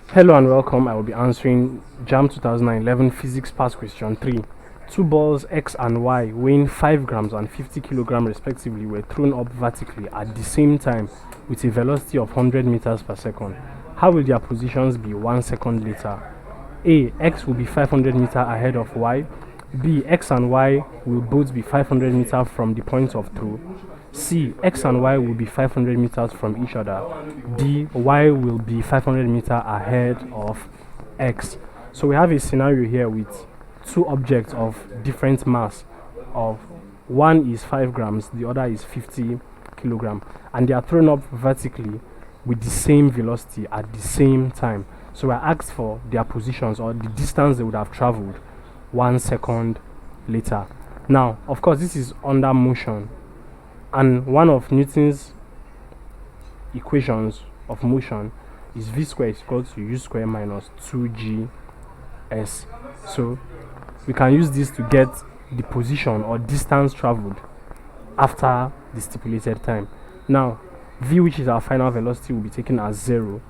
Hello and welcome. I will be answering JAMB 2011 Physics Past Question 3. Two balls X and Y weighing 5 grams and 50 kilograms respectively were thrown up vertically at the same time with a velocity of 100 meters per second. How will their positions be 1 second later? A. X will be 500 meters ahead of Y. B. X and Y will both be 500 meters from the point of throw. C. X and Y will be 500 meters from each other. D. Y will be 500 meters ahead of X. So we have a scenario here with two objects of different mass. Of one is 5 grams, the other is 50 kilograms, and they are thrown up vertically with the same velocity at the same time. So we are asked for their positions or the distance they would have traveled 1 second later. Now, of course, this is under motion, and one of Newton's equations of motion is v square is equal to u square minus 2gs. So we can use this to get the position or distance traveled after the stipulated time. Now, v, which is our final velocity, will be taken as 0.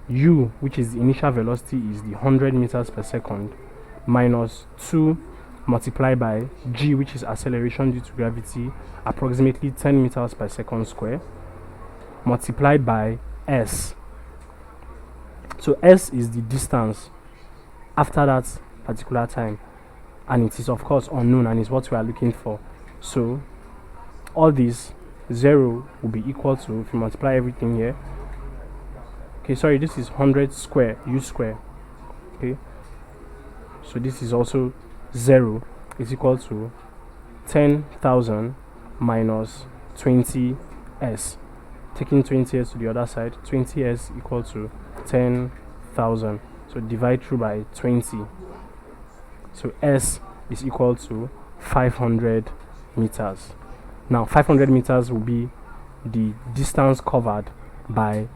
U, which is the initial velocity, is the 100 meters per second, minus 2 multiplied by g, which is acceleration due to gravity, approximately 10 meters per second square, multiplied by s. So s is the distance after that particular time, and it is of course unknown and is what we are looking for. So all this 0 will be equal to, if you multiply everything here, okay, sorry, this is 100 square, u square, okay, so this is also 0 is equal to 10,000 minus 20s. Taking 20s to the other side, 20s equal to 10,000. So divide through by 20. So s is equal to 500 meters. Now 500 meters will be the distance covered by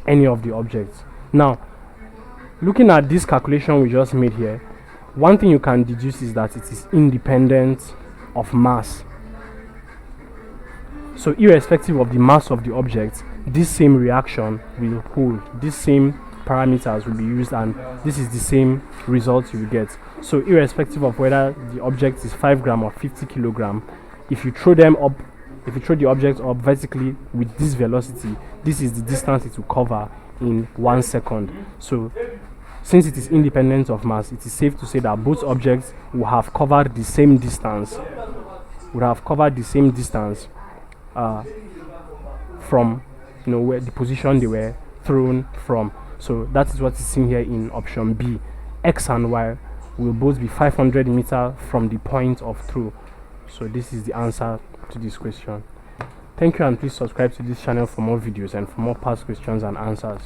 any of the objects. Now, looking at this calculation we just made here, one thing you can deduce is that it is independent of mass. So irrespective of the mass of the object, this same reaction will hold. These same parameters will be used, and this is the same result you will get. So irrespective of whether the object is 5 grams or 50 kilograms, if you throw the object up vertically with this velocity, this is the distance it will cover in 1 second. So since it is independent of mass, it is safe to say that both objects will have covered the same distance, from where the position they were thrown from. So that is what is seen here in option B. X and Y will both be 500 meters from the point of throw. So this is the answer to this question. Thank you, and please subscribe to this channel for more videos and for more past questions and answers.